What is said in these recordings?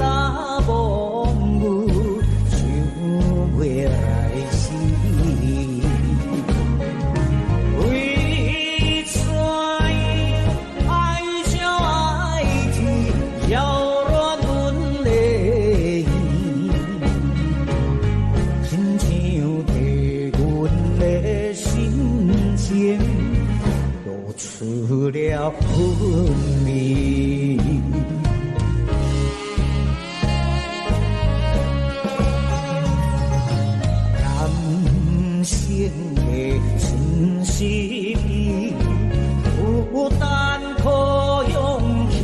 三梦舞，想袂来时。为怎爱笑爱啼，扰乱阮的意，亲像替阮的心情露出了昏迷。人生的真实意，有单可勇气，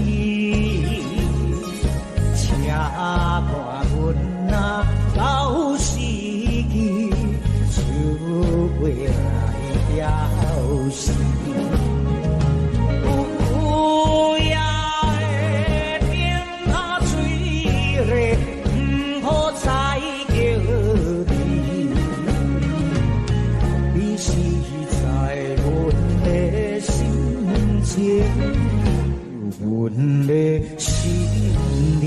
请看阮啊到死去，想袂来了时。有夜的灯塔水热，不好再叫你。你是在阮的心间，阮的心里。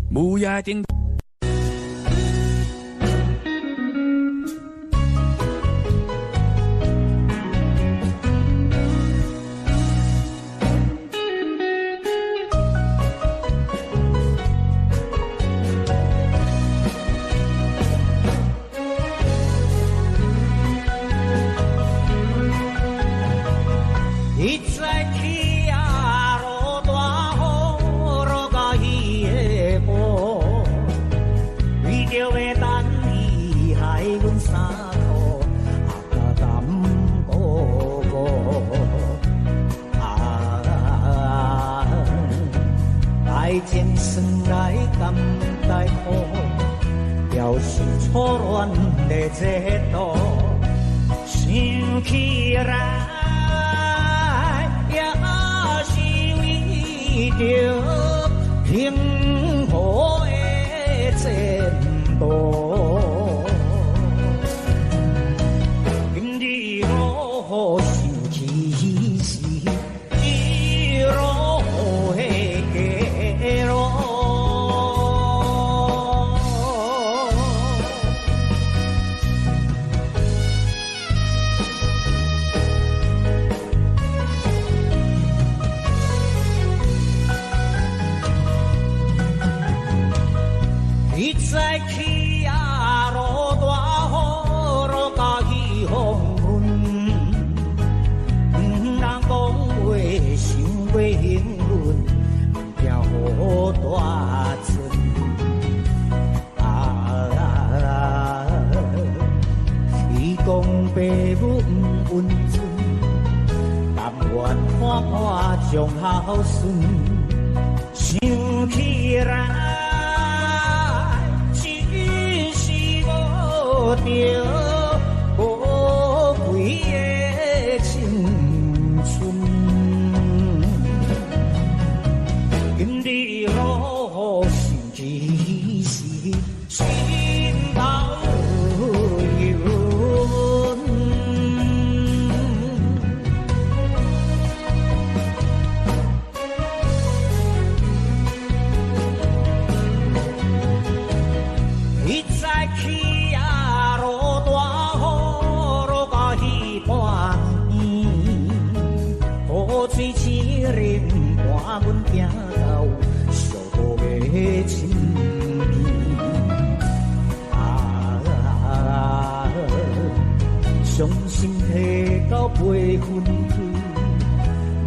母夜顶。一再起啊，落大雨，落到伊的步，为着要等伊害阮三途，啊甘孤孤，爱情算来甘待苦，要是错乱的制度，想起来。也是为着幸福的前途，今日路想起时，一路的街路。一再起啊，落大雨，落到去黄昏，人讲话想过幸运，惊雨大阵。伊讲爸母不温存，但愿看看将孝顺，想起来。着宝贵的青春，今日路想起时，心头有阮。一再起啊，落大雨，落到彼半暝，雨水浸淋伴阮行到小路的前面。伤心提到8分开，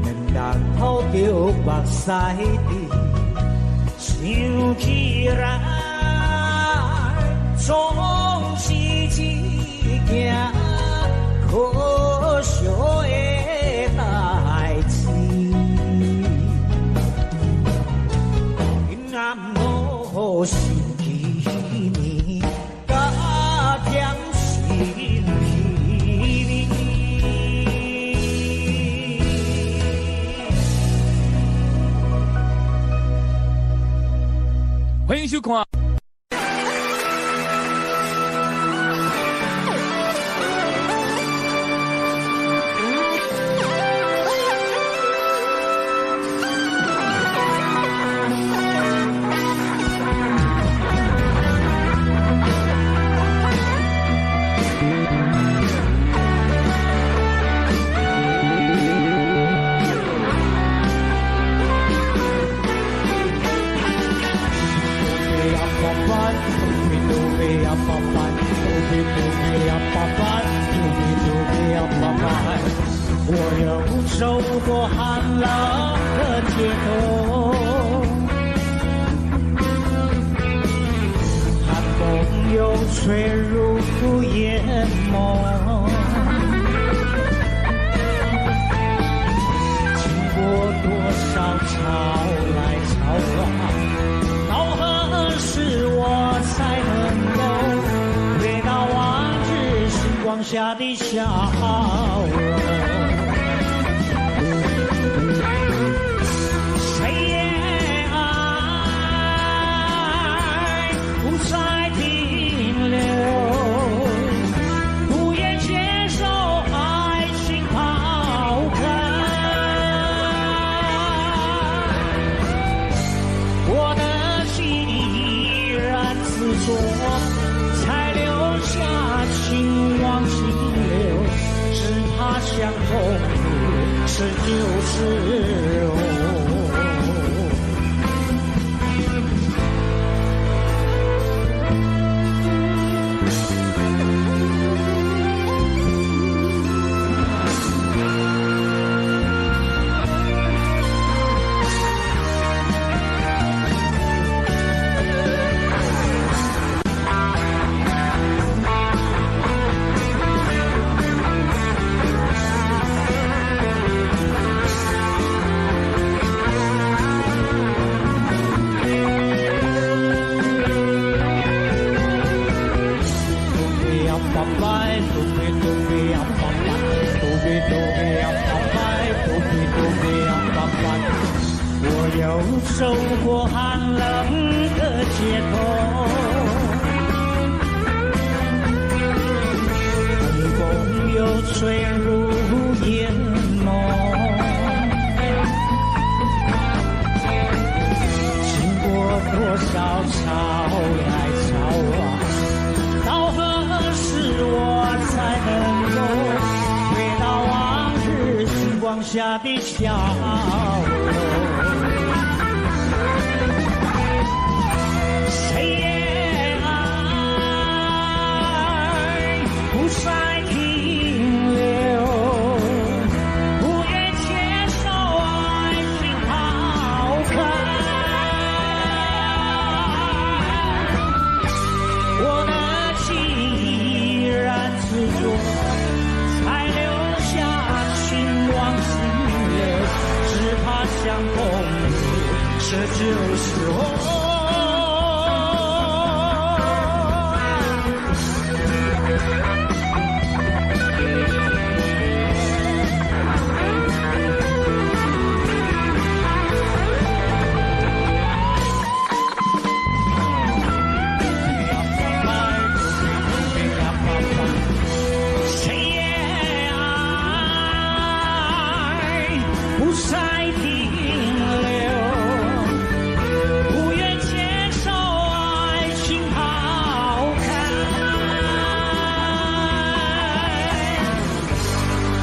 面人透着目屎滴，想起来。总是一件可惜的代志。阴暗路想起你，加添心稀微。欢迎收看。走过寒冷的街头，寒风又吹入眼眸，经过多少潮来潮往，到何时我才能够回到往日星光下的笑容？谁也爱不再停留，不愿接受爱情抛开。我的心依然执着，才留下情往心留，只怕相逢是旧时容。我又走过寒冷的街头，寒风又吹入眼眸，经过多少潮来潮往，到何时我才能够回到往日星光下的笑容？谁也爱不再停留，不愿接受爱情抛开。我的情依然执着，才留下情往心留，只怕相逢是旧时候。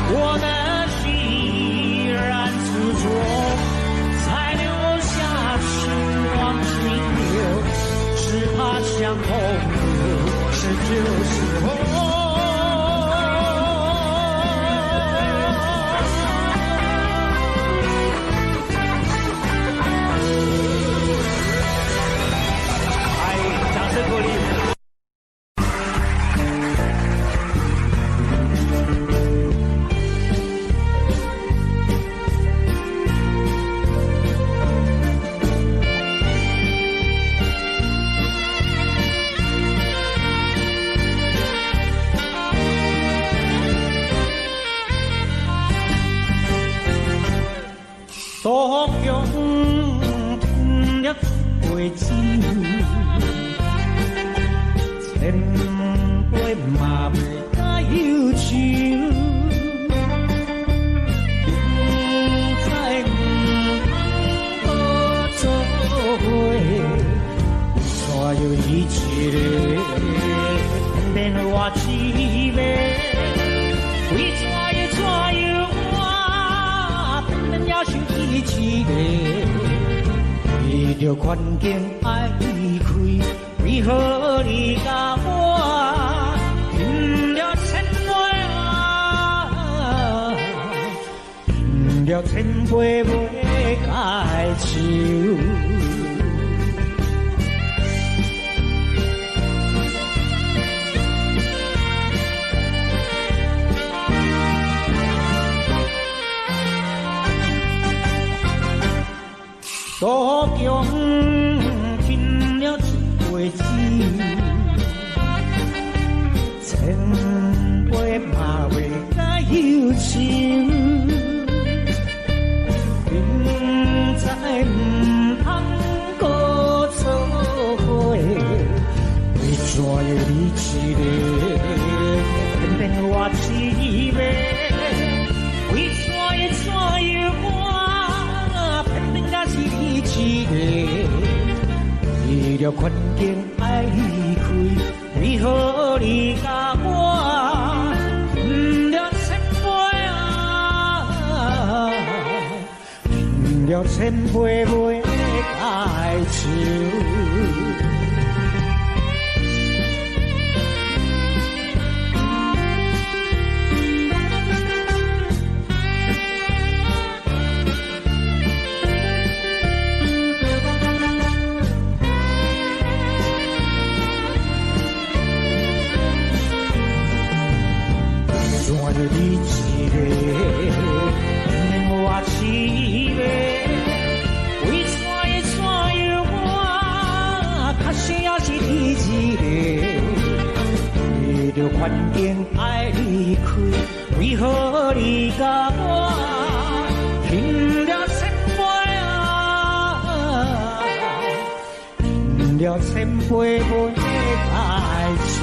我的心依然执着，才留下情往心留，只怕相逢是旧时候。哎，掌声鼓励。當用一杯酒，千杯嘛袂解憂愁，再不做伙，煞有伊一個免我滋味，為怎樣我也想伊一個，伊着環境愛開，為何你甲我拼了千杯啊，拼了千杯袂解愁。多强饮了一杯酒，千杯嘛袂解忧愁。明知唔通搁做伙，为怎会你一个偏偏我凄迷？为怎会我偏偏也是你一个？为了环境爱离开，为何你甲我饮了千杯啊？饮了千杯袂解愁。你一个，令我凄迷。为怎我，确实也是你一个。为着环境爱离开，为何你甲我饮了千杯啊？饮了千杯袂解愁。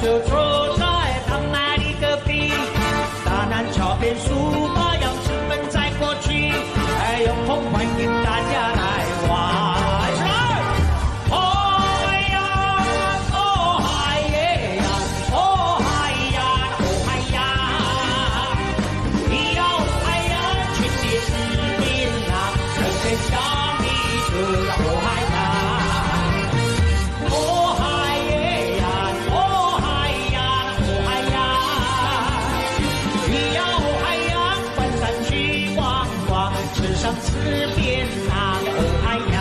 就住在唐那里隔壁，大南桥边书包要直奔在过去，还有空欢迎大家来玩。哦呀，哦嗨耶呀，哦嗨呀，哦嗨呀，咿呀哦嗨呀，全地是槟榔，人间小米就要哦嗨呀。吃遍那哦嗨呀！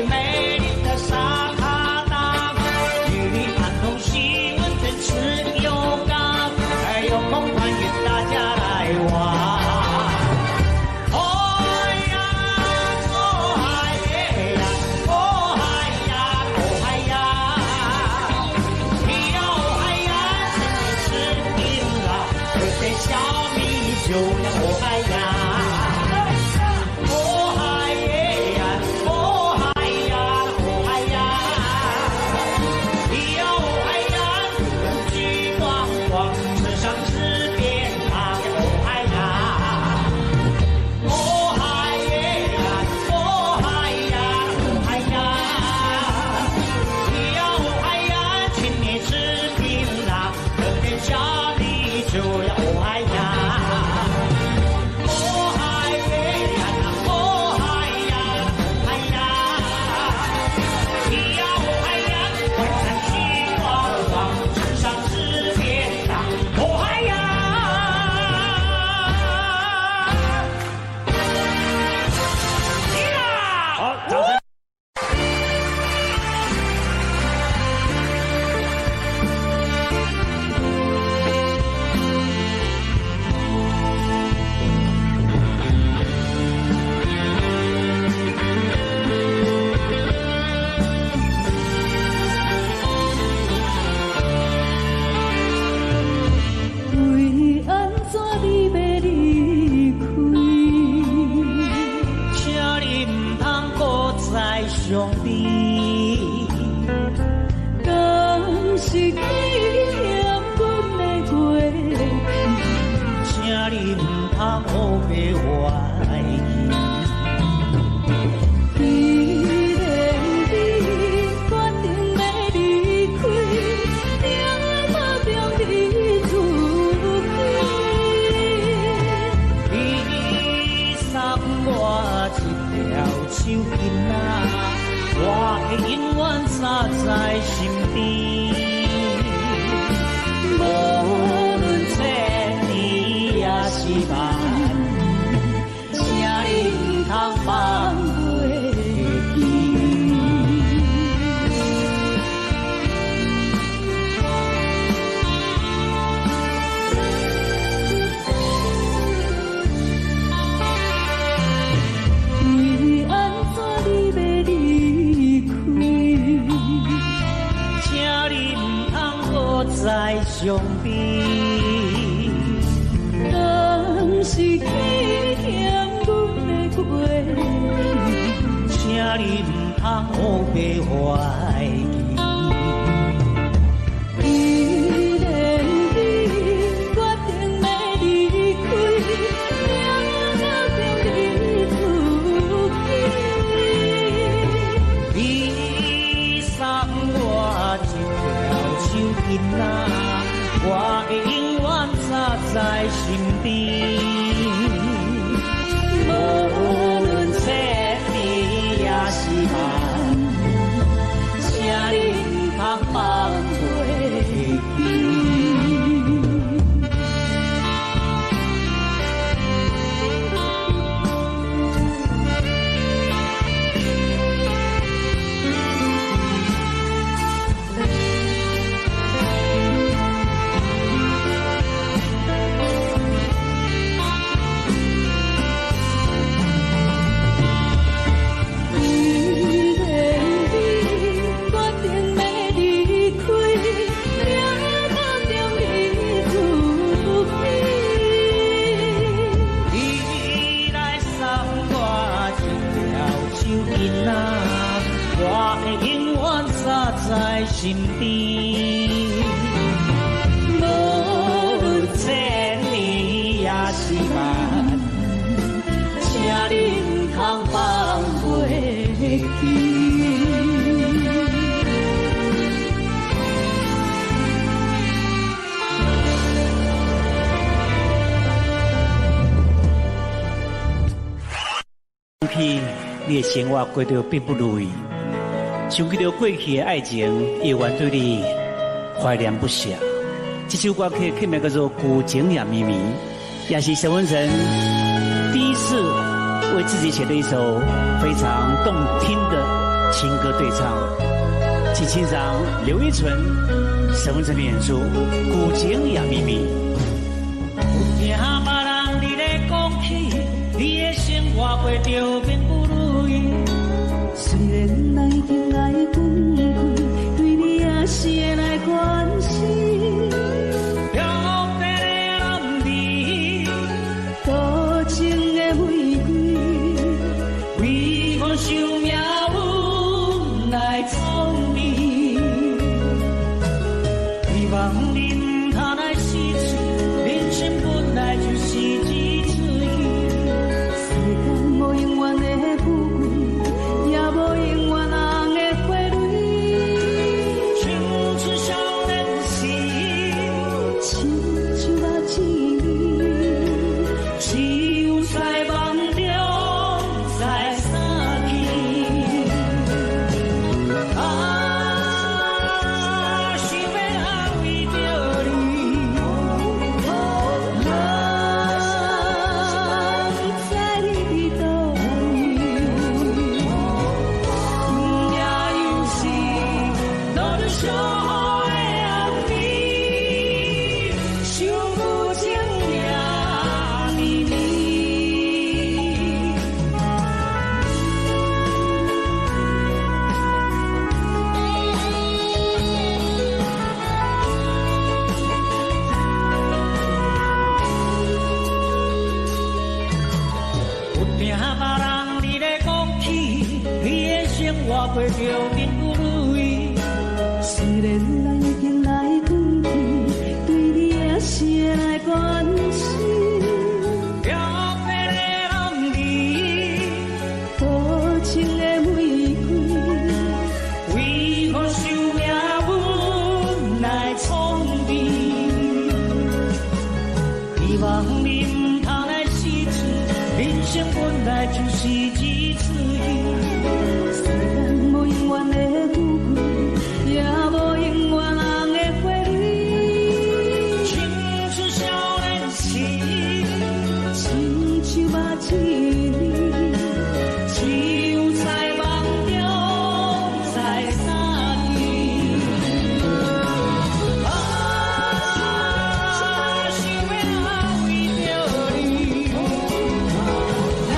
美丽的沙滩上，与你谈同西温泉吃油糕，还有空欢迎大家来玩。哦呀，哦嗨耶呀，哦嗨呀，哦嗨呀，咿呀哦嗨呀，趁年吃槟榔，喝点小米酒呀，哦嗨呀。兄弟，敢是纪念阮的过去，请你唔通胡白怀疑。既然你决定要离开，定爱打中你出去。你送我一条手巾仔。我会永远扎在心底，无论千年也是万年，请你唔通放袂记。为安怎你要离开？请你唔通搁再相比，敢是纪念阮的过去，请你唔通胡白怀疑。囡仔，我会永远扎在心底。无论千里也是万，请你通放袂记。在心底，无论千里也是万，请你通放袂记。你的生活过得并不如意。想起了过去的爱情，依然对你怀念不舍。这首歌曲曲名叫做《古井也咪咪》，也是沈文成第一次为自己写的一首非常动听的情歌对唱。请欣赏刘一纯、沈文成的演出《古井也咪咪》。有听别人你咧讲起，你的生活过着并不如意。虽然咱已经爱分开，对你也是会来关心。漂泊的男儿，多情的玫瑰，为何受命运来创你？希望你唔通来失去，人生本来就是一次戏。世间无永远的富贵，也无永远人的花蕊。青春少年时，亲像目睭里，只有在梦中才散去。想要安慰着你，人在你的道理。都是小好的暗暝，想不清也咪咪。有听别人你咧讲起，你的生活过着并不如意。虽然咱已经来分开，对你也是会来关心。漂泊的男儿，多情的玫瑰，为何受命运来创你？希望你唔通来失去，人生本来就是一次戏。世间无永远的富贵，也无永远人的花蕊。青春少年时，亲像目睭里，只有在梦中才散去。想要安慰着你，人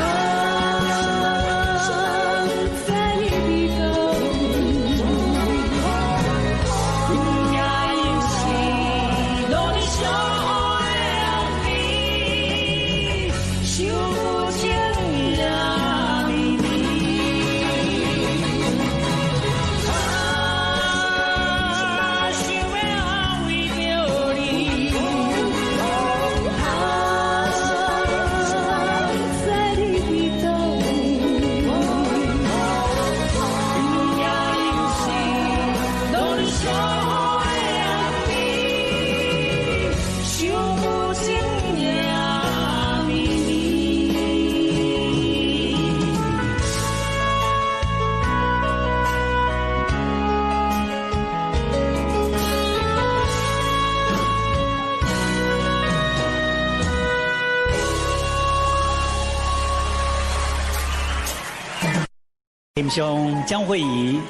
欣赏江慧仪、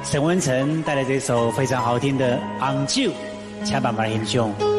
沈文成带来这首非常好听的《红酒》，请慢慢欣赏。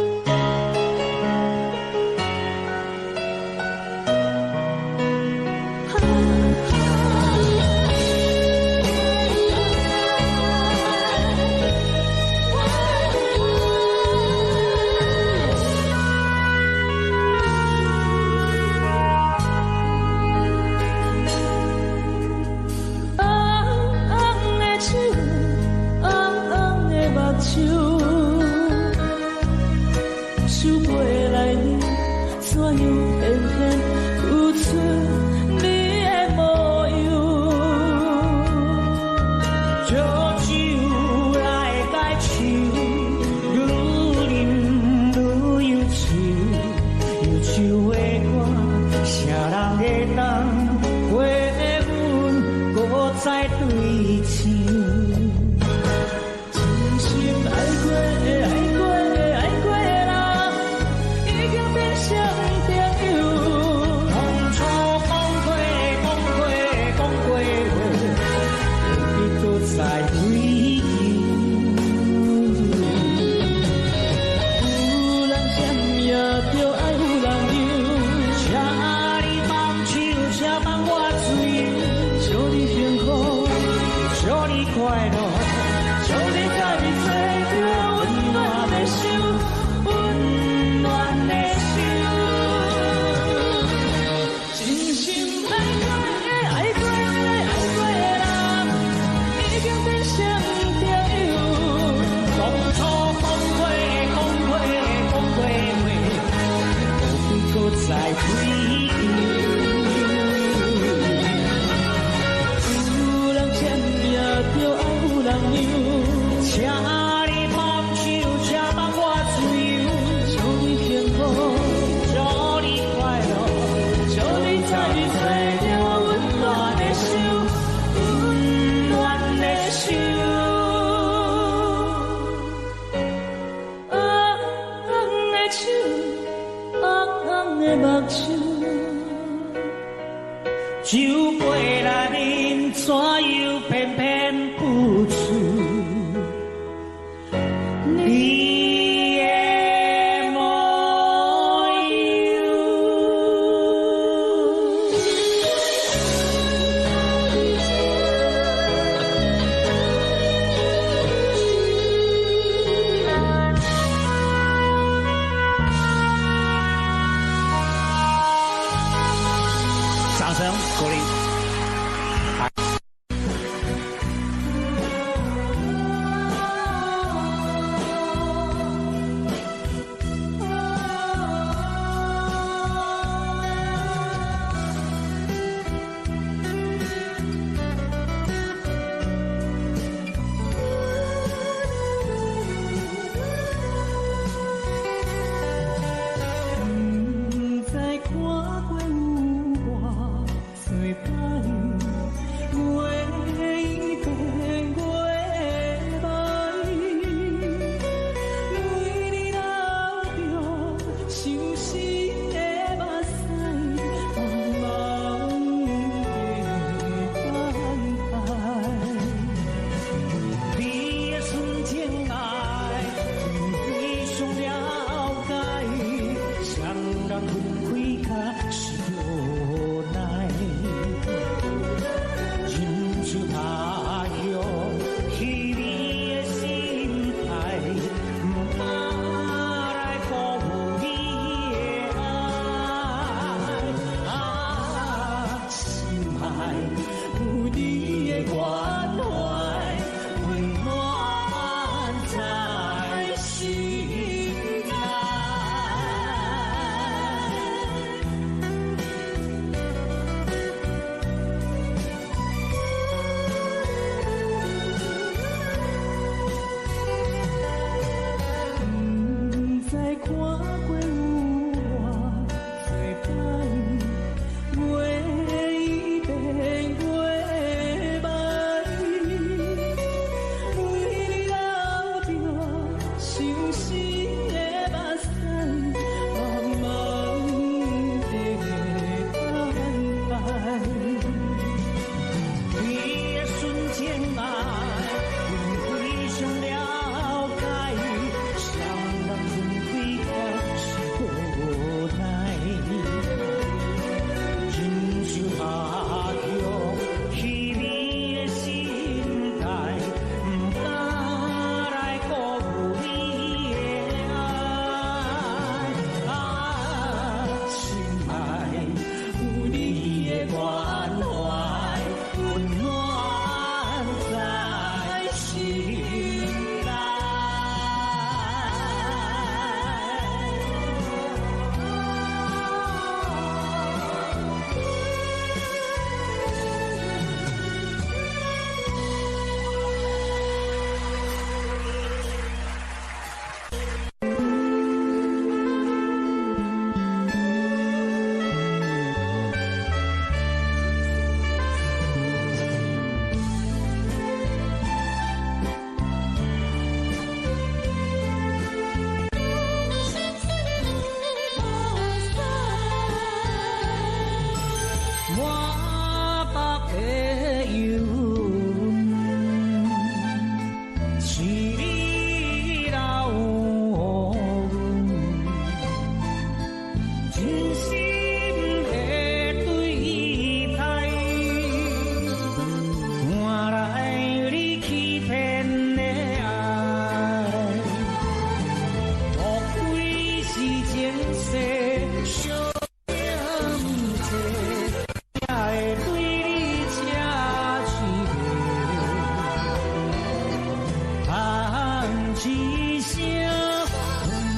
一声，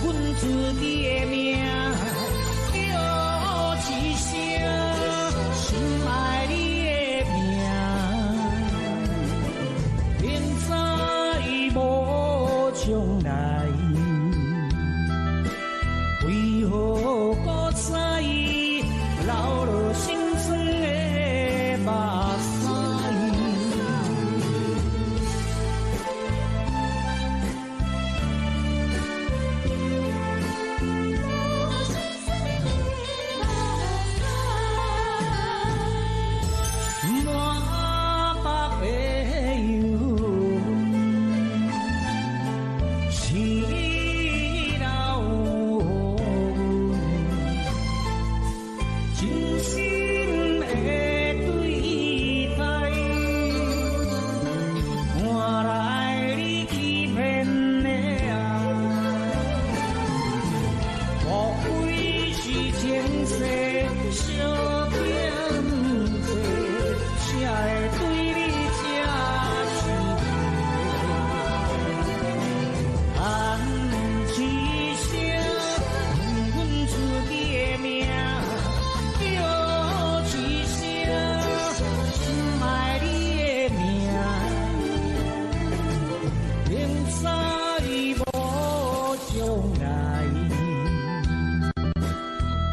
阮自己的名，叫一声，心爱你的名，明知无将来，为何搁再流落心酸的目屎？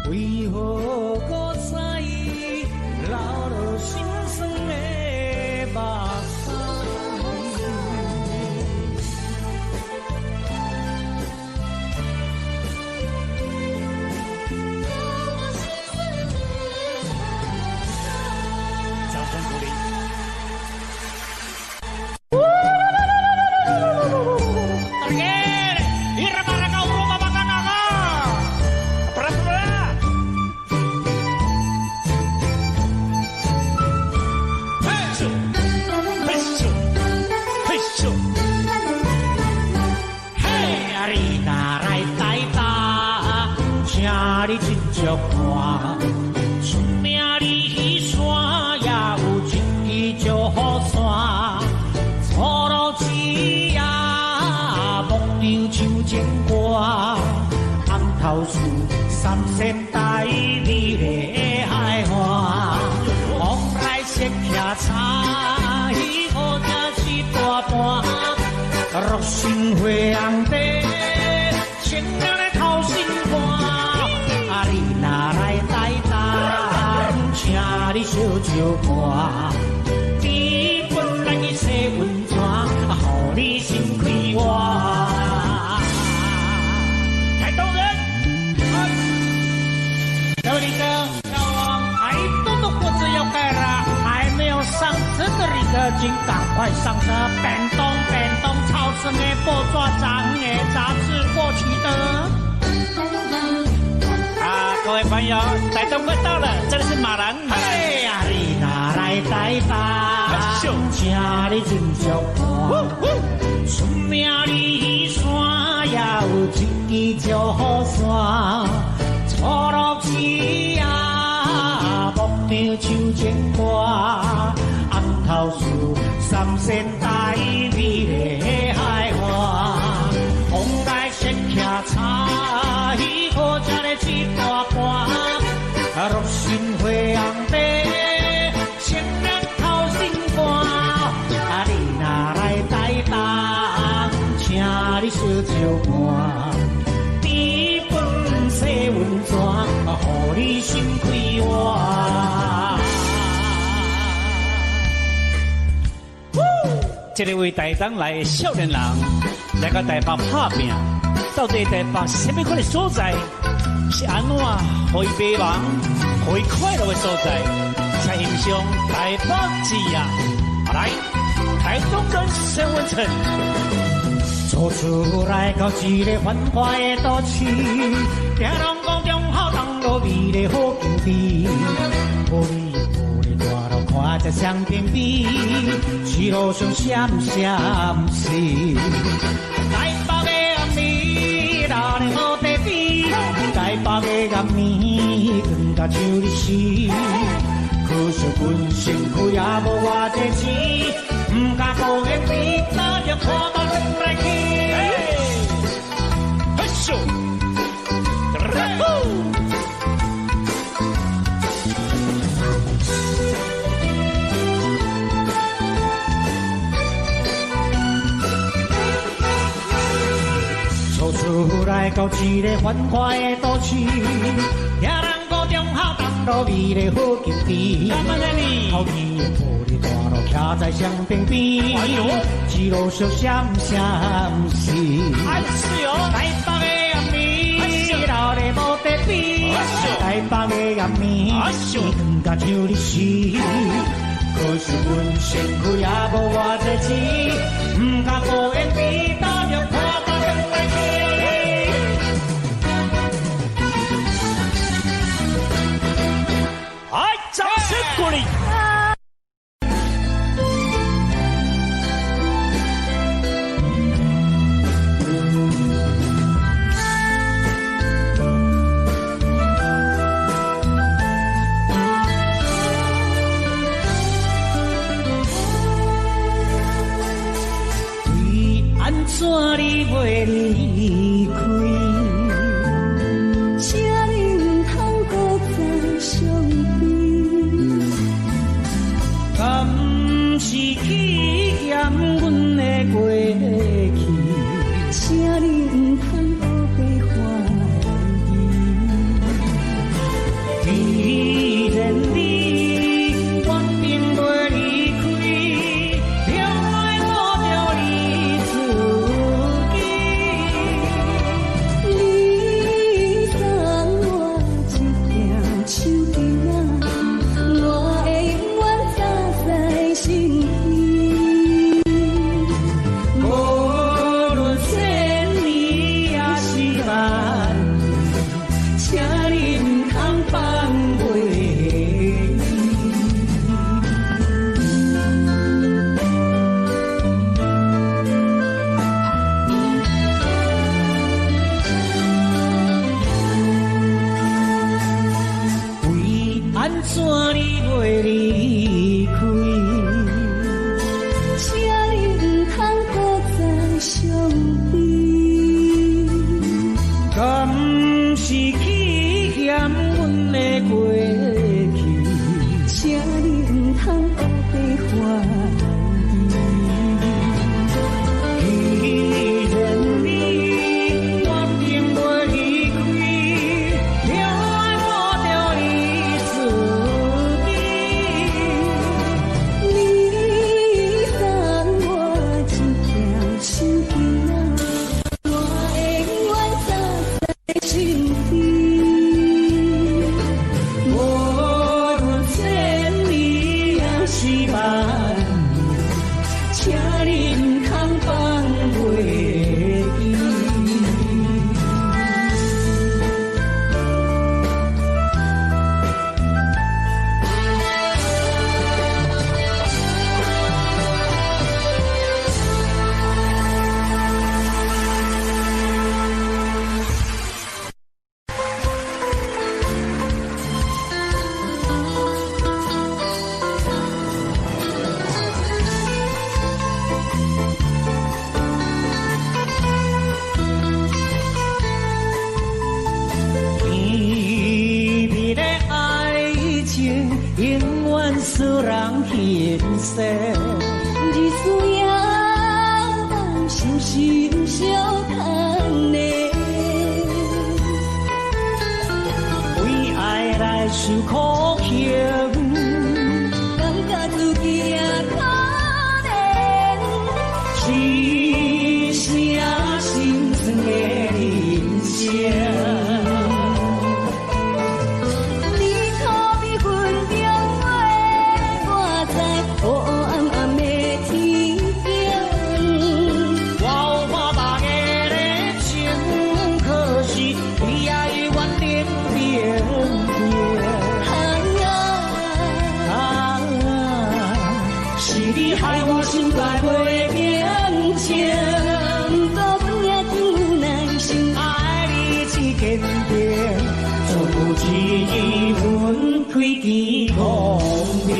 为何搁再流落心酸的目屎？掌声鼓励。你真足看，出名里山也有一支招雨伞，错路枝啊，牧羊唱情歌，红头树三线带美丽海花，往来雪徛茶，伊好才是大半，落心花红地，千年的头心肝。你若来台东，请你小招看，基本咱去洗温泉，互你心开活。台东人，小李哥，小王，台东的火车要开了，还没有上车的旅客，请赶快上车。便当超市的报纸张的杂志过去的。各位朋友，台东快到了，这里是马兰。哎呀，你哪来台东？请你真足看，出名里山也有一支招雨伞，错落枝啊，牧羊唱情歌，红头树三线带美丽海花，风来雪徛茶，伊好吃的一大半，落心花红地，千年头心肝。你若来台东，请你小招看，甜饭洗温泉，互你心开活。这个为台东来的少年人，来到台北打拼，到底台北是什么款的所在？是安怎可以美梦、可以快乐的所在，才欣赏台北之呀！来，台东人身份证，做出来到一个繁华的都市，听人讲中好东路美丽好景致，无你无你大路看这双边比，是路上闪闪是。台北的暗暝，哪能好地比？台北的暗暝，光甲像日时。可惜阮身躯也无偌济钱，唔敢保险你，哪就看到人来去。厝来到一个繁华的都市，听人高中校东路味的好景甜。后天的玻璃大路徛在双边边，一路小闪闪是。台北的暗暝，老的无得比。台北的暗暝，远甲像日时。可是阮身躯也无偌济钱，唔敢无缘比打电话打电话去。来，掌声鼓励。怎你袂离开？请你唔通搁再相对。敢是去嫌阮的过去？请你唔通搁被怀疑。既然你决定袂离开，另外我着你自怎你袂离开？请你唔通搁再相对。敢是去嫌阮的过去？请你唔通搁被怀疑。既然你决定袂离开，另外我着你自。使人欣赏，日思夜梦，心心相通的，为爱来受苦刑，感觉自己也可怜，一声心酸的人生。你害我心内袂平静，不管也真难心，爱你只坚定，做不一分开见光明。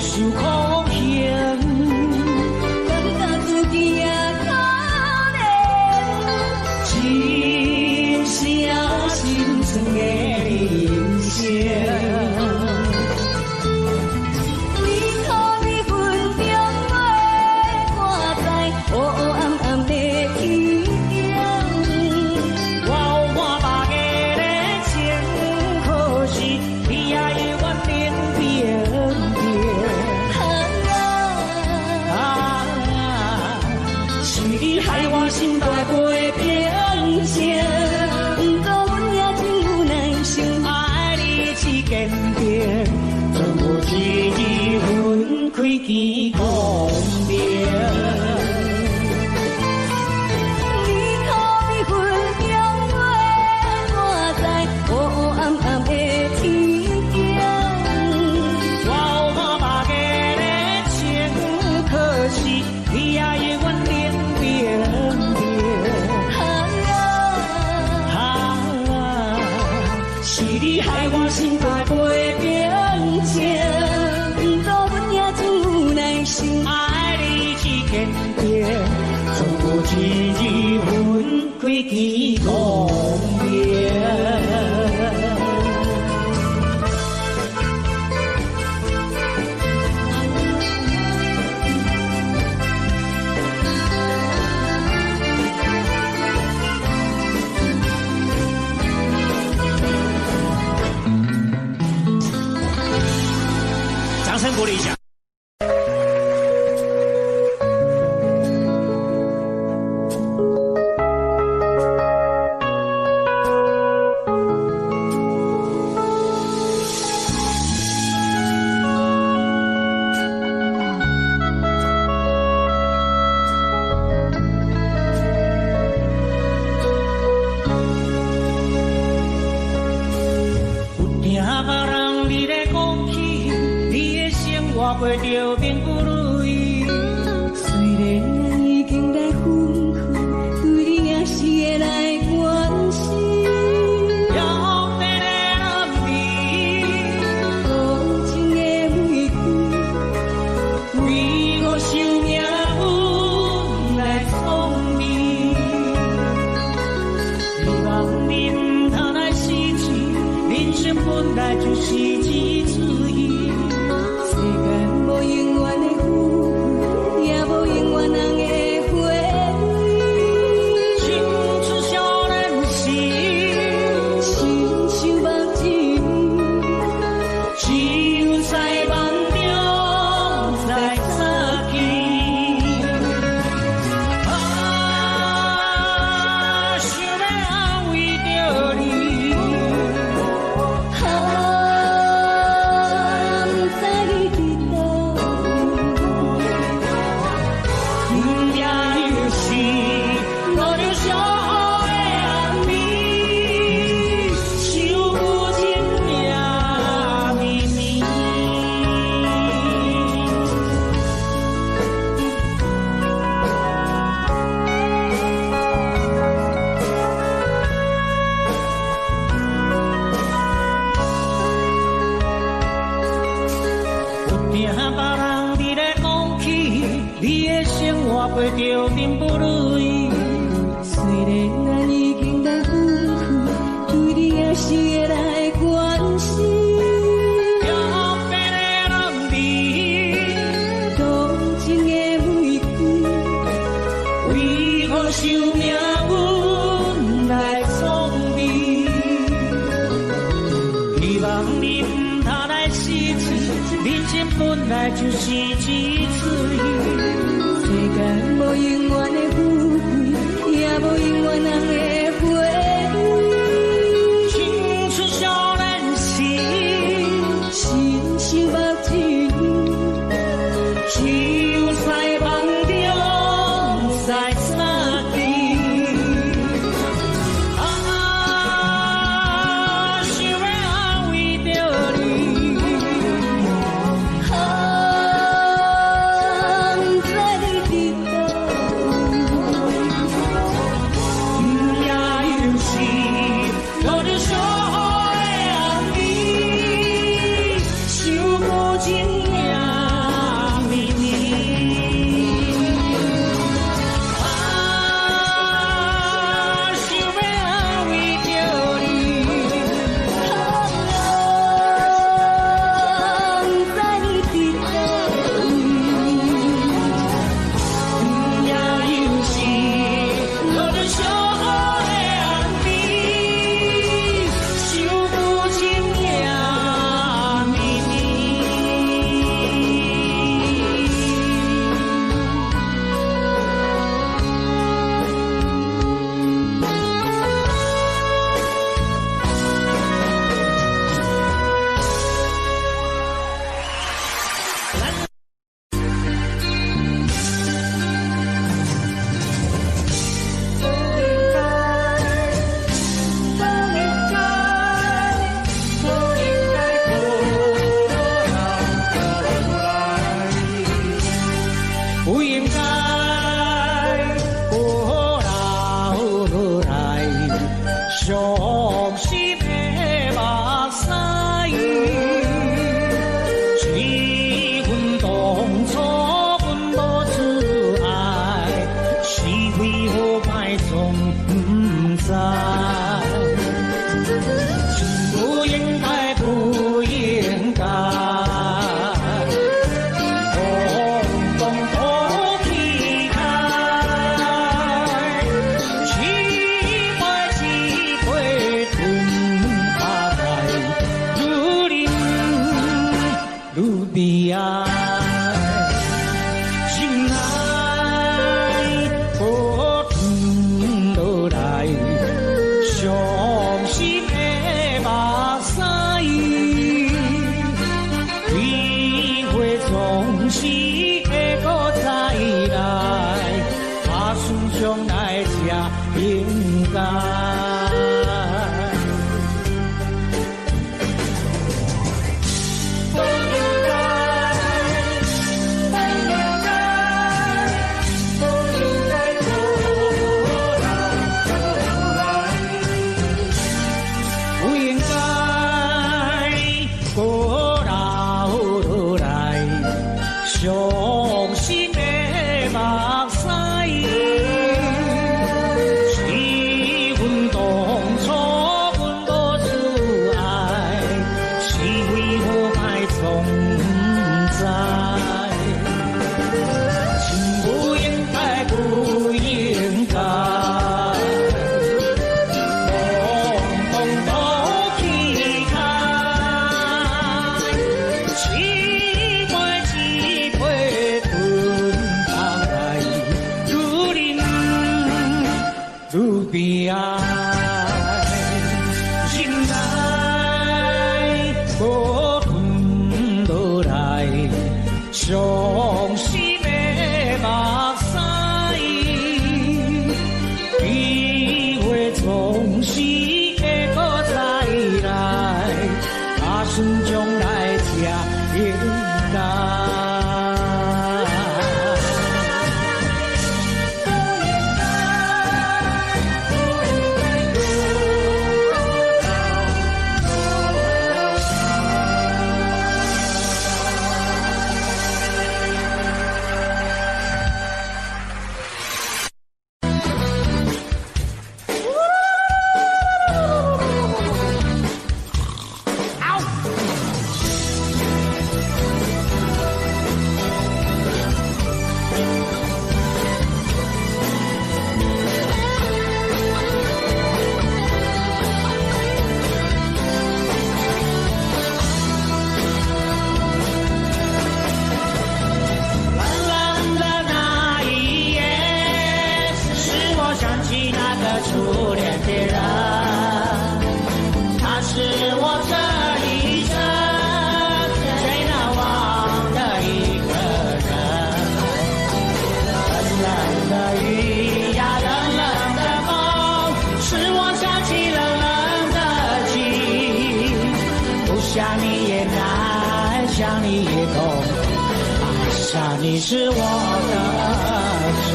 受苦刑，感觉自己也可怜，真正心酸的人生。你可你分中袂挂在黑黑暗暗的天顶。我有满目的热情，可是你也永远冷冰冰。是你害我心肝袂平静，不过阮也真有耐心，爱你之坚定，全部一字分开见光明。你可你分中袂挂在黑黑暗暗的天顶。我有满目的热情，可是你也永远冷冰冰。是你害我心肝袂平静，不过阮也真有耐心，爱你之坚定，全部一字分开见光明。掌声鼓励一下。有听别人你咧讲起，你的生活过着面不如意。虽然已经来分开，对你也是会来关心。要别人你，动情的玫瑰，为何受命运来创你？希望你唔通来失去，人生本来就是一次意。世间无永远的富贵，也无永远人的回味。青春少年时，亲像目睭，只有在梦中才知己。想要安慰着你，不知你伫倒，不也有时我着小雨的暗暝，想不尽命绵绵。有听别人伫咧讲起，你的生活过着面不如意。虽然咱已经来分开，对你也是会来关心。要别的人你，动情的玫瑰，为何受命运来创你？希望你唔通来失去，人生本来就是一次意。世间无永远的富贵，也无永远人的回味。青春少年时，亲像目睭，只有在梦中才知己。想要安慰着你，不知你伫倒，也有时我着小雨的暗暝，想不尽命伤心的目屎，机会总是会搁再来，打算将来才应该。初恋的人，他是我这一生最难忘的一个人。冷冷的雨呀，冷冷的风，使我想起冷冷的情。不想你也难，想你也痛，爱上你是我的错。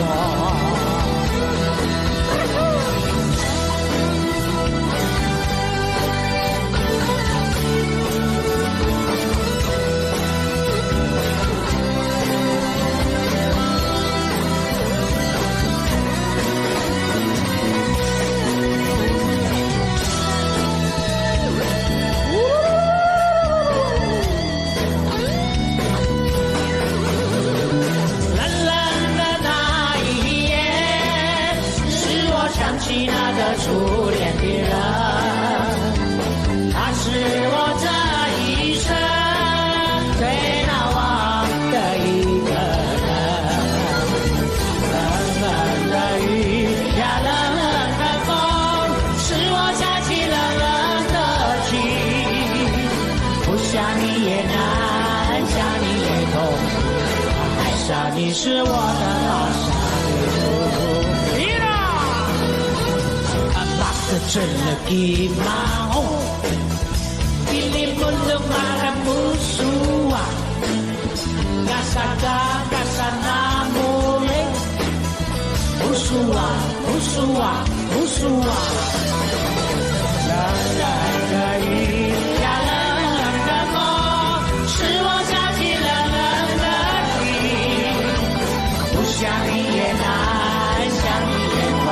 那个初恋的人，他是我这一生最难忘的一个人。冷冷的雨呀，冷冷的风，使我想起冷冷的情。不想你也难，想你也痛，爱上你是我的好伤处。真了给马红，pilih untuk makan musuh, kasaka kasana boleh, musuh. 冷冷的雨呀，冷冷的风，使我想起冷冷的情。不想你也难，想你也痛。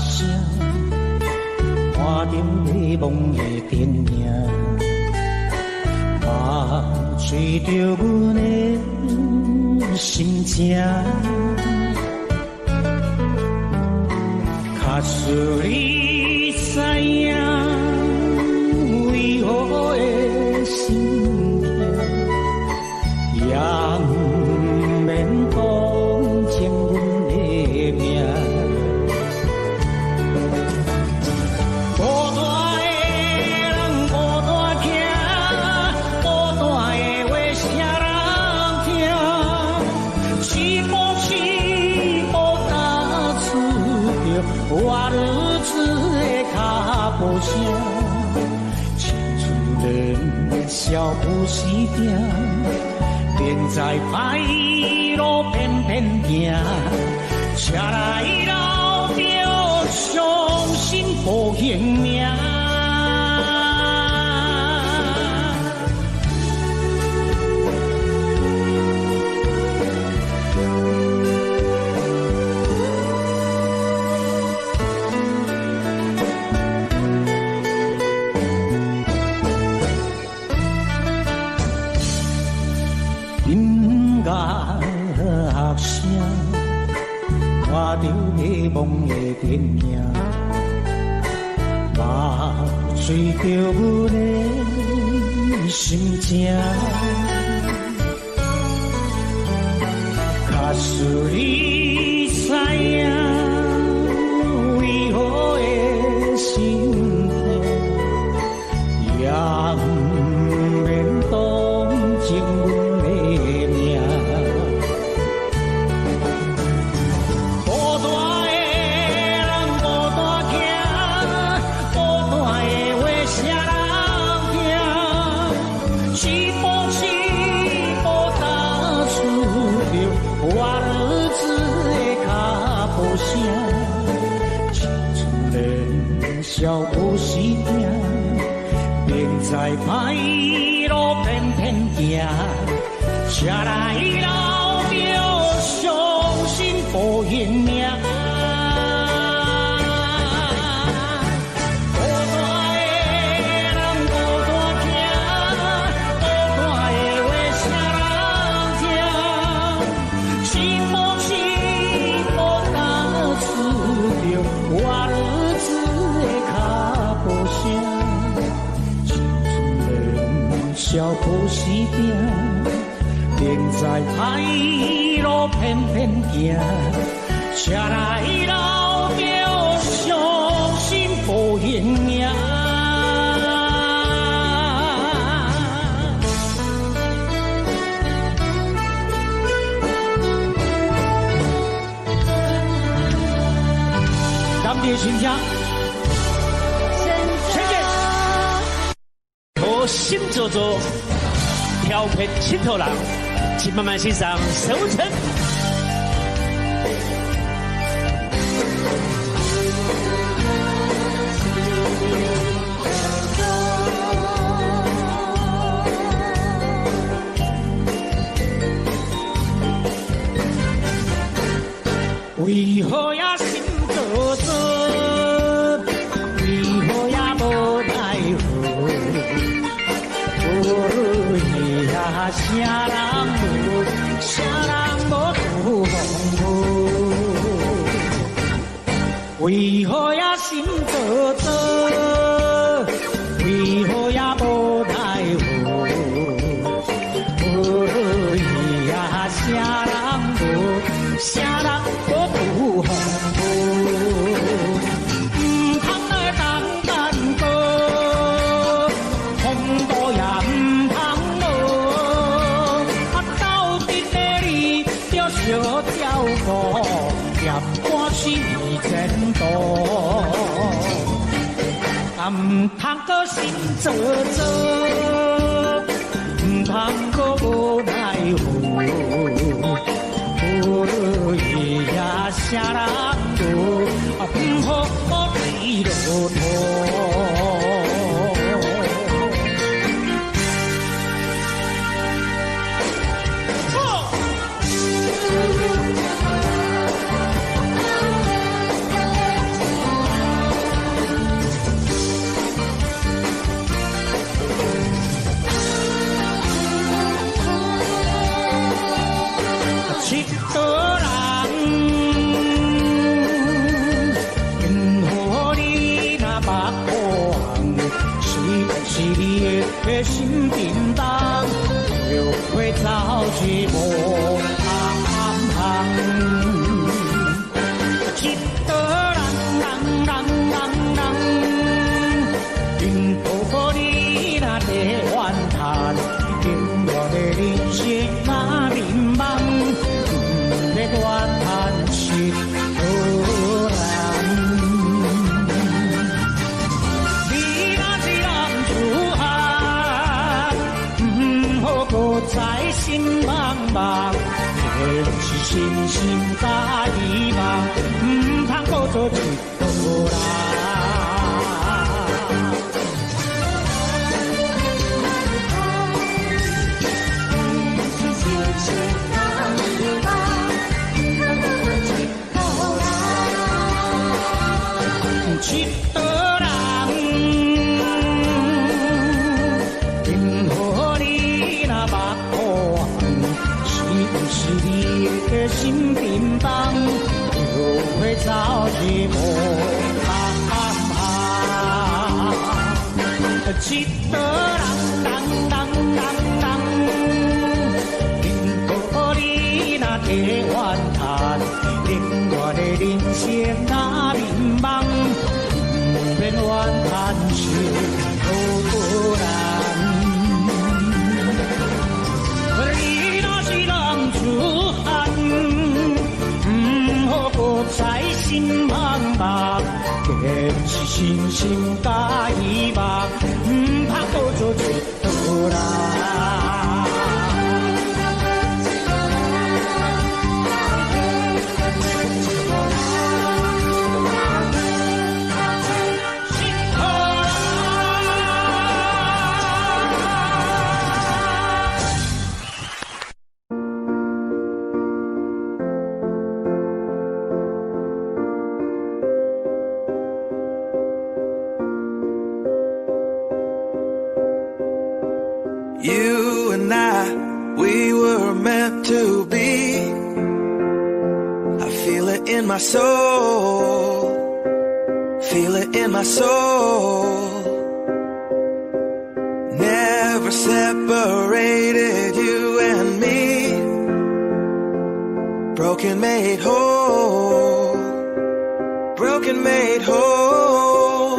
声，看着迷惘的电影，啊，吹着阮的心情，假使你知影，为何会心痛，也不免同情阮的命。我日子的脚步声，青春人笑不死定，连在歹路偏偏行，车来老着伤心无性命。随着阮的心情，假使你知影为何的心痛，也不免同情阮的命。孤单的人孤单行，孤单的话谁人听？是不是无打出着我儿子的脚步声？青春年少有时命，明知歹路偏偏行，车来老着伤心无认命。孤单的人孤单行，孤单的话谁人听？是不是无打出着我儿子的脚步声？青春年少有时命，明知歹路偏偏行，车来老着伤心无认命。咱们的心情，深无心做作，调皮佚佗人，请慢慢欣赏收成。为何呀心做作？为何呀无奈何？呀，啥人无，啥人无辜负？为何呀心做作？为何呀无奈何？呀，啥人无，啥人无辜负？唔通来当干哥，风度也唔通无。到底的你要小照顾，也关心前途。唔通搁心做作，唔通搁无奈何。呀，啥人无，唔好低落头。七个人，因何你那目光，是不是你的心叮当，又会早寂寞七个人，因何你那的怨叹，因我的人生那迷茫。怨叹七个人，你若是人自汉，唔好搁再心茫茫，是心心加希望，唔通搁做七个人。七个人，因何你那目光，是不是你的心叮当，又会早寂寞一道人，经过你那提怨叹，另外的人生那迷茫，不免怨叹是好难。你若是人自汉，不好搁再心茫茫。坚持信心甲希望，不怕多做一道人。You and I, we were meant to be. I feel it in my soul. Feel it in my soul. Never separated, you and me. Broken made whole. Broken made whole.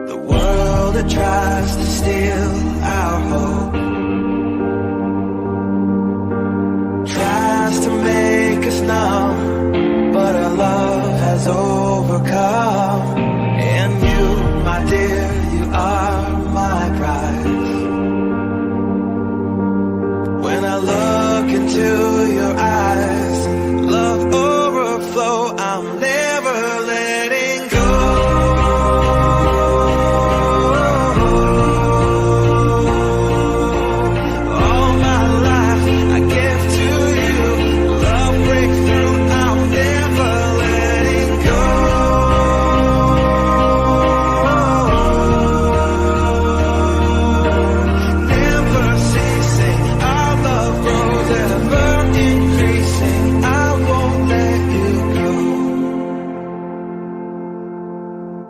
The world that tries to steal our hope tries to make us numb, but our love has overcome. And you, my dear, you are my prize. When I look into your eyes, love overflow, I'm never letting go.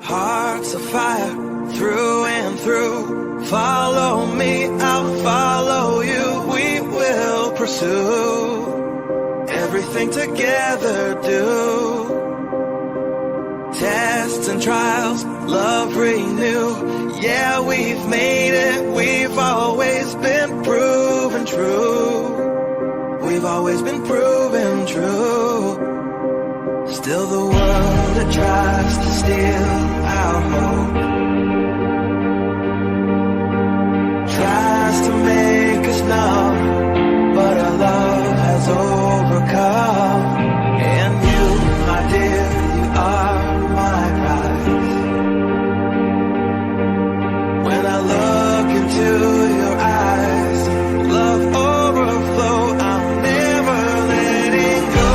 Hearts of fire through and through. Follow me, I'll follow you. We will pursue everything together. Do tests and trials, love renew. Yeah, we've made it. We've always been proven true. We've always been proven true. Still the world that tries to steal our hope tries to make us numb, but our love has overcome. And you, my dear, you are my prize. When I look into your eyes, love overflow, I'm never letting go.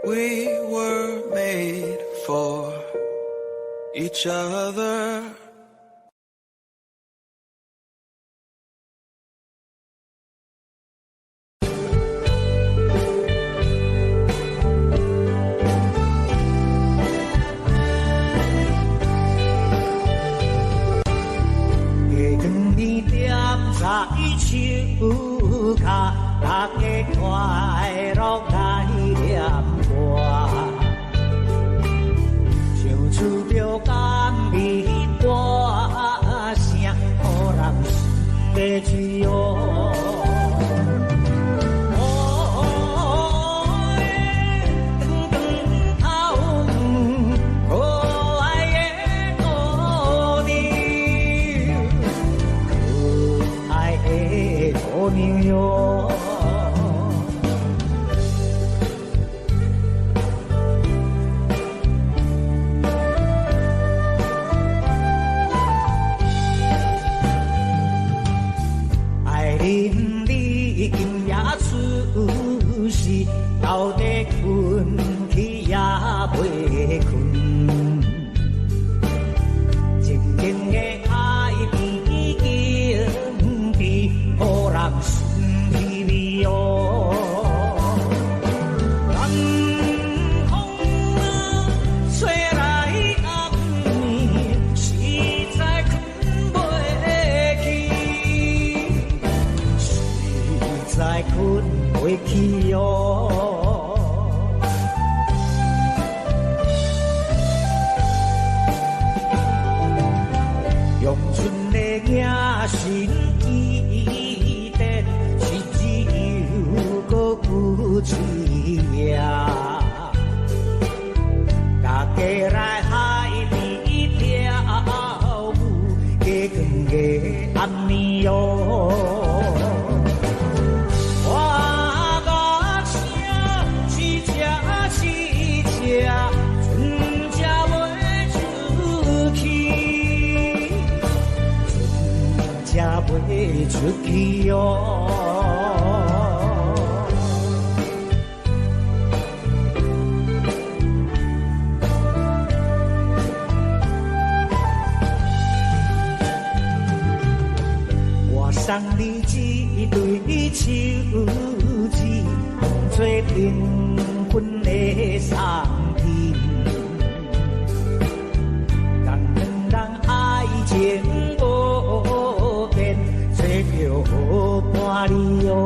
We were made for each other.大家快乐来念歌，唱出着甘美。情的爱已经被互人心稀微哦。南风啊，吹来暗暝，实在困袂去，实在困袂去哦。阳春的野心记得是只有个有一呀，大家来海边跳舞，加光个暗暝哦。我歌声是这是这，船只袂出去。才袂出去哦。我送你一对手指，做订婚的送品，让两人爱情无变，做着好伴侣哦。